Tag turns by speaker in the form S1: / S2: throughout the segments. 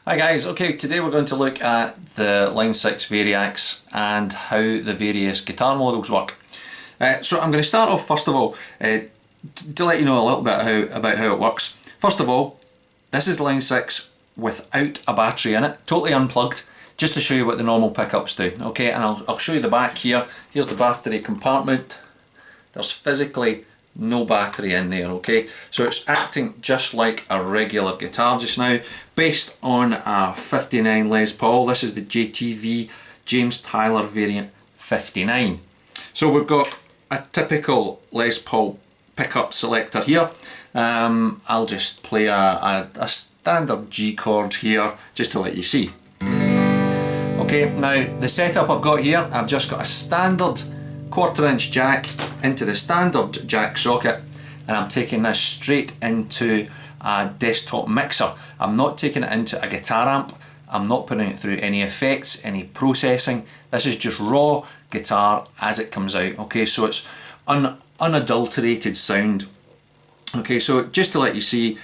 S1: Hi guys, okay, today we're going to look at the Line 6 Variax and how the various guitar models work. So I'm going to start off first of all to let you know a little bit about how it works. First of all, this is Line 6 without a battery in it, totally unplugged, just to show you what the normal pickups do. Okay, and I'll show you the back here. Here's the battery compartment. There's physically no battery in there, okay? So it's acting just like a regular guitar just now, based on a 59 Les Paul. This is the JTV James Tyler variant 59. So we've got a typical Les Paul pickup selector here. I'll just play a standard G chord here just to let you see. Okay, now the setup I've got here, I've just got a standard 1/4 inch jack into the standard jack socket, and I'm taking this straight into a desktop mixer. I'm not taking it into a guitar amp. I'm not putting it through any effects, any processing. This is just raw guitar as it comes out. Okay, so it's unadulterated sound. Okay, so just to let you see,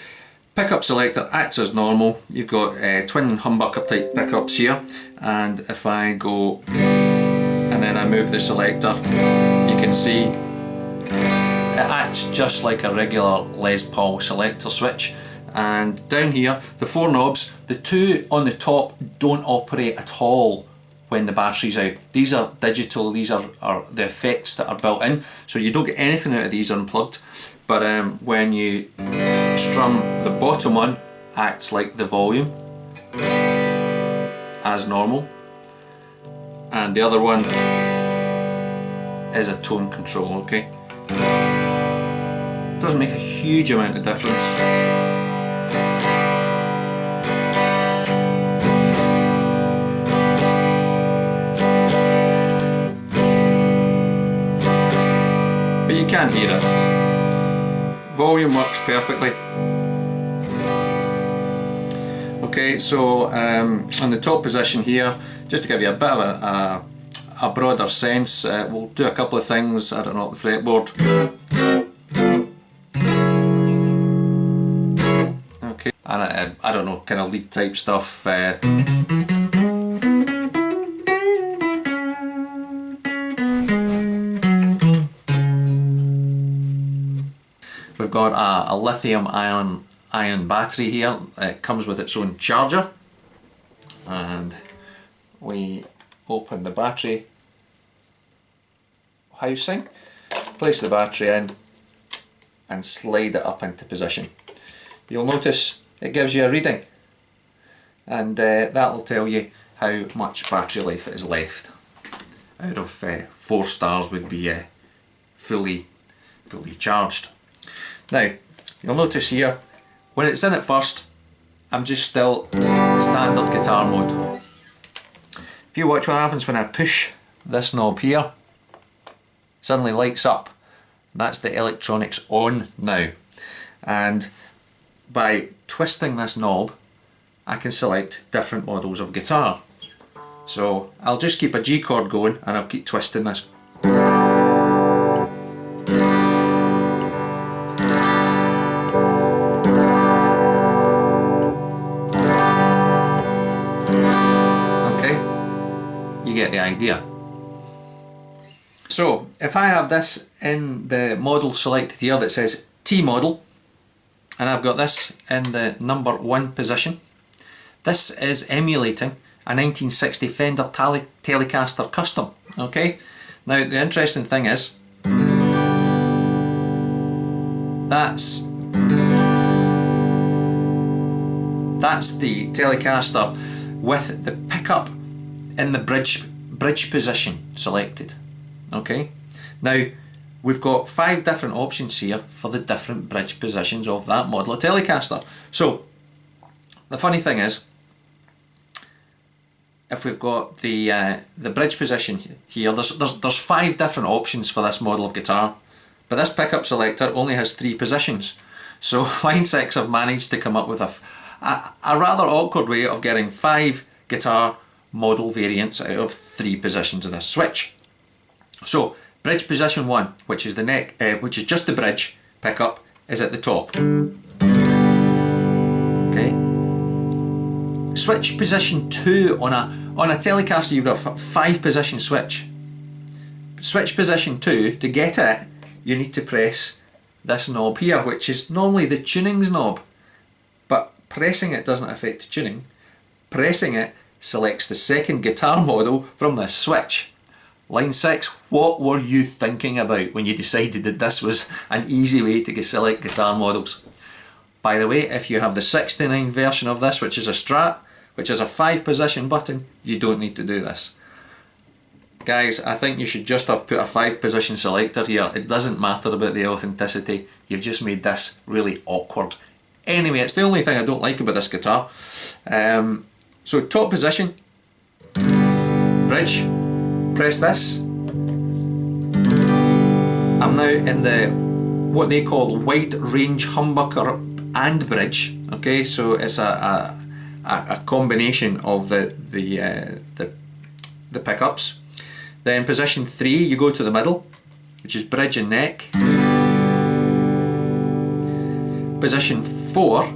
S1: pickup selector acts as normal. You've got twin humbucker type pickups here, and if I go and then I move the selector, you can see it acts just like a regular Les Paul selector switch. And down here, the 4 knobs, the 2 on the top don't operate at all when the battery's out. These are digital, these are the effects that are built in, so you don't get anything out of these unplugged. But when you strum, the bottom one acts like the volume as normal, and the other one is a tone control, okay? Doesn't make a huge amount of difference. But you can hear it. Volume works perfectly. Okay, so on the top position here, just to give you a bit of a broader sense, we'll do a couple of things. I don't know, the fretboard. Okay, and I don't know, kind of lead type stuff. We've got a lithium ion battery here. It comes with its own charger, and we open the battery housing, place the battery in and slide it up into position. You'll notice it gives you a reading, and that will tell you how much battery life is left. Out of 4 stars would be fully charged. Now, you'll notice here, when it's in at first, I'm just still standard guitar mode. If you watch what happens when I push this knob here, it suddenly lights up. That's the electronics on now. And by twisting this knob, I can select different models of guitar. So I'll just keep a G chord going, and I'll keep twisting this. Get the idea. So if I have this in the model selected here that says T model, and I've got this in the number 1 position, this is emulating a 1960 Fender Telecaster Custom. Okay, now the interesting thing is that's the Telecaster with the pickup in the bridge position selected. Okay, now we've got 5 different options here for the different bridge positions of that model of Telecaster. So the funny thing is, if we've got the bridge position here, there's 5 different options for this model of guitar, but this pickup selector only has 3 positions. So Line 6 have managed to come up with a rather awkward way of getting 5 guitar model variants out of 3 positions of this switch. So bridge position 1, which is the neck, which is just the bridge pickup, is at the top. Okay, switch position 2 on a Telecaster, you would have a 5-position switch. Switch position 2, to get it, you need to press this knob here, which is normally the tunings knob, but pressing it doesn't affect tuning. Pressing it selects the second guitar model from this switch. Line 6, what were you thinking about when you decided that this was an easy way to select guitar models? By the way, if you have the 69 version of this, which is a Strat, which is a 5-position button, you don't need to do this. Guys, I think you should just have put a 5-position selector here. It doesn't matter about the authenticity, you've just made this really awkward. Anyway, it's the only thing I don't like about this guitar. So top position, bridge, press this. I'm now in the what they call wide range humbucker and bridge. Okay, so it's a combination of the pickups. Then position 3, you go to the middle, which is bridge and neck. Position 4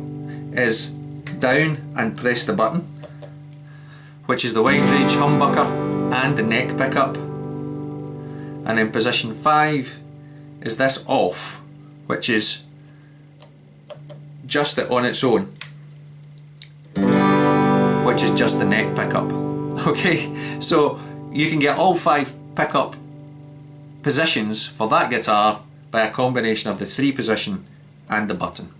S1: is down and press the button, which is the wide range humbucker and the neck pickup. And then position 5 is this off, which is just it on its own, which is just the neck pickup. Okay, so you can get all 5 pickup positions for that guitar by a combination of the 3-position and the button.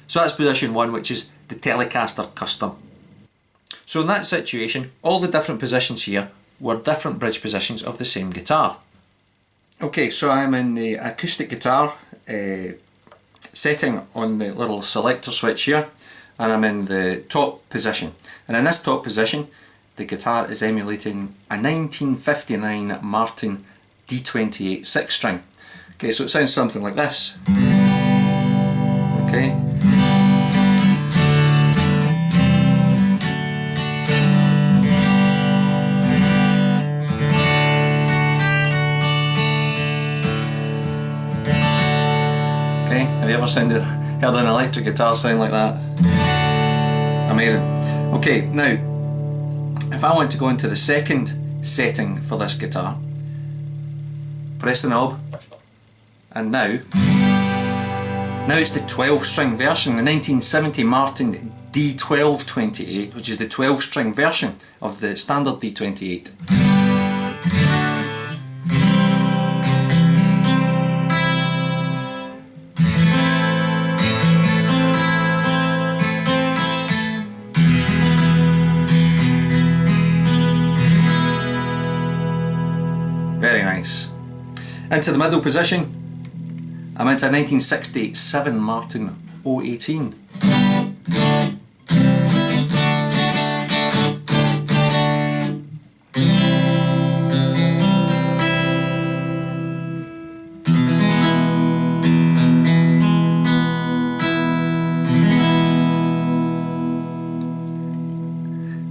S1: So that's position 1, which is the Telecaster Custom. So in that situation, all the different positions here were different bridge positions of the same guitar. Okay, so I'm in the acoustic guitar setting on the little selector switch here, and I'm in the top position. And in this top position, the guitar is emulating a 1959 Martin D28 6-string. Okay, so it sounds something like this. Okay. Okay, have you ever heard an electric guitar sound like that? Amazing. Okay, now, if I want to go into the second setting for this guitar, press the knob, and now it's the 12-string version, the 1970 Martin D1228, which is the 12-string version of the standard D28. Very nice. Into the middle position, I'm into a 1967 Martin 018.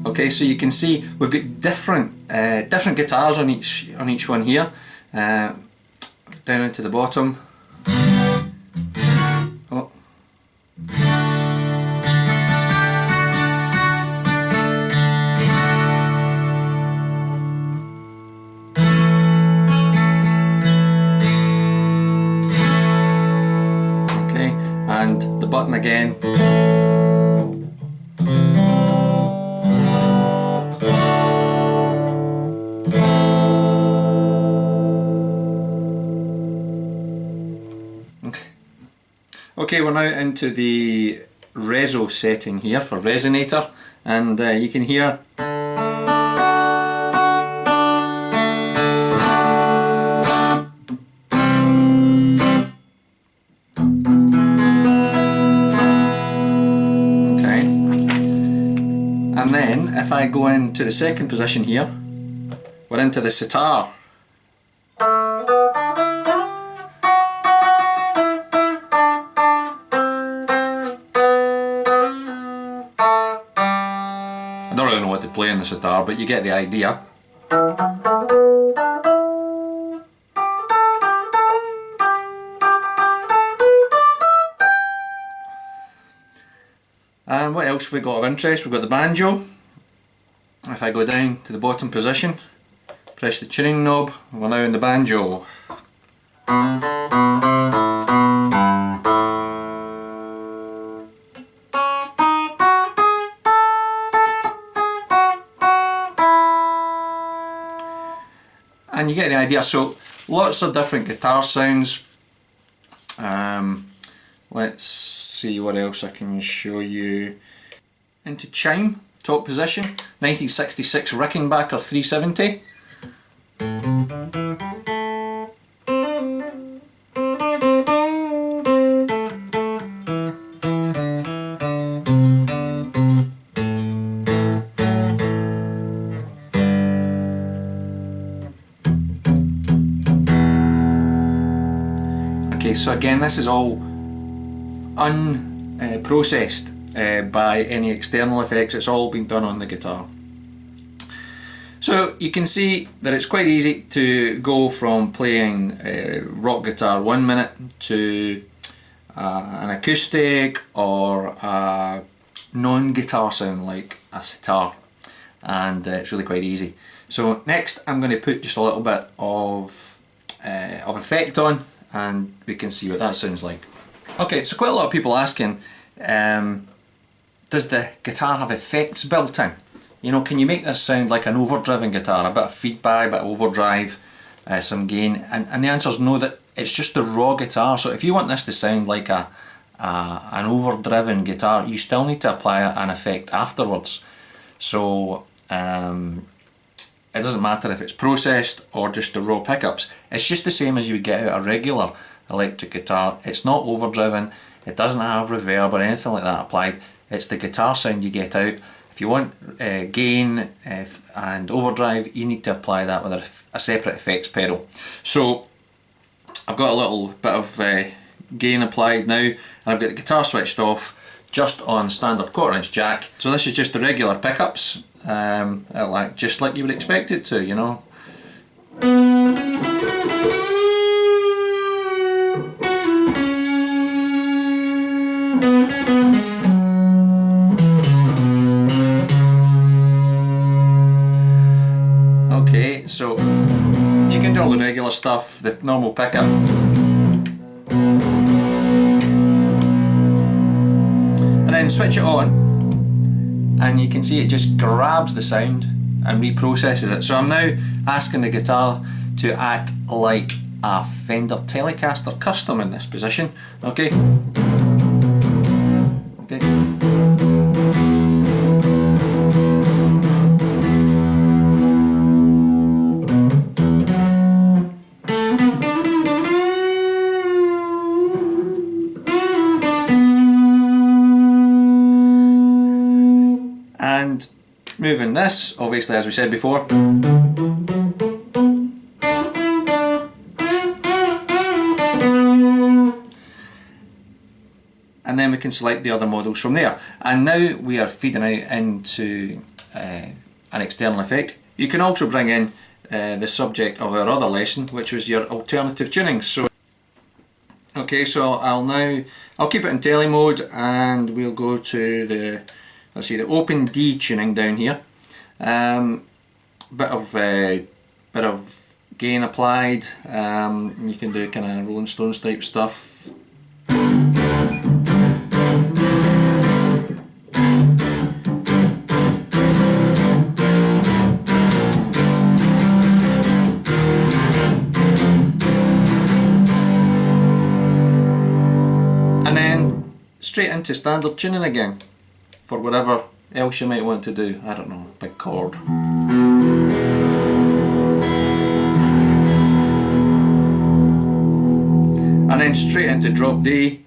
S1: Okay, so you can see we've got different guitars on each one here. Down into the bottom. Oh. Okay, and the button again. Okay, we're now into the Reso setting here for Resonator, and you can hear okay, and then if I go into the second position here, we're into the sitar. I don't really know what to play on the sitar, but you get the idea. on, what else have we got of interest? We've got the banjo. If I go down to the bottom position, press the tuning knob, we're now in the banjo. And you get the idea, so lots of different guitar sounds. Let's see what else I can show you. Into chime, top position, 1966 Rickenbacker 370. Okay, so again, this is all unprocessed by any external effects. It's all been done on the guitar. So you can see that it's quite easy to go from playing rock guitar 1 minute to an acoustic or a non-guitar sound like a sitar, and it's really quite easy. So next I'm going to put just a little bit of effect on, and we can see what that sounds like. Okay, so quite a lot of people asking, does the guitar have effects built in? You know, can you make this sound like an overdriven guitar, a bit of feedback, a bit of overdrive, some gain? And the answer is no, that it's just the raw guitar. So if you want this to sound like an overdriven guitar, you still need to apply an effect afterwards. So it doesn't matter if it's processed or just the raw pickups. It's just the same as you would get out a regular electric guitar. It's not overdriven, it doesn't have reverb or anything like that applied. It's the guitar sound you get out. If you want gain and overdrive, you need to apply that with a separate effects pedal. So I've got a little bit of gain applied now, and I've got the guitar switched off just on standard 1/4" jack. So this is just the regular pickups, just like you would expect it to, you know. Okay, so you can do all the regular stuff, the normal pickup. And then switch it on, and you can see it just grabs the sound and reprocesses it. So I'm now asking the guitar to act like a Fender Telecaster Custom in this position. Okay. Okay. And moving this, obviously, as we said before. And then we can select the other models from there. And now we are feeding out into an external effect. You can also bring in the subject of our other lesson, which was your alternative tunings. So, okay, so I'll keep it in tele mode, and we'll go to the, let's see, the open D tuning down here. Bit of gain applied. You can do kind of Rolling Stones type stuff. And then straight into standard tuning again for whatever else you might want to do. I don't know, big chord. And then straight into drop D.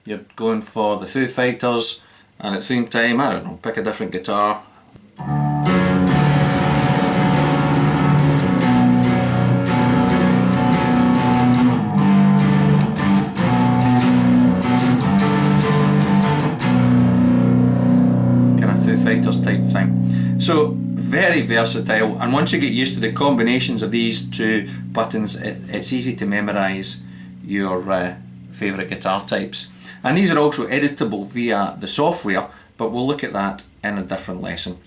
S1: You're going for the Foo Fighters, and at the same time, I don't know, pick a different guitar. Fighters type thing. So very versatile, and once you get used to the combinations of these two buttons, it's easy to memorise your favourite guitar types. And these are also editable via the software but we'll look at that in a different lesson.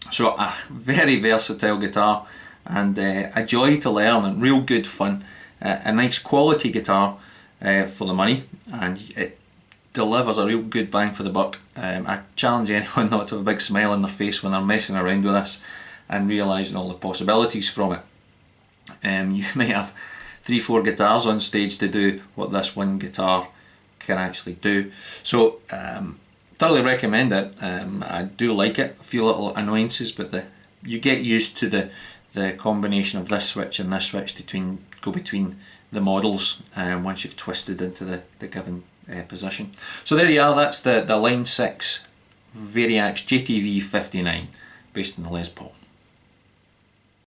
S1: So a very versatile guitar, and a joy to learn and real good fun. A nice quality guitar for the money, and it delivers a real good bang for the buck. I challenge anyone not to have a big smile on their face when they're messing around with this and realising all the possibilities from it. You may have 3-4 guitars on stage to do what this one guitar can actually do. So thoroughly recommend it. I do like it. A few little annoyances, but you get used to the combination of this switch and this switch to go between the models once you've twisted into the given position. So there you are, that's the Line 6 Variax JTV59 based on the Les Paul.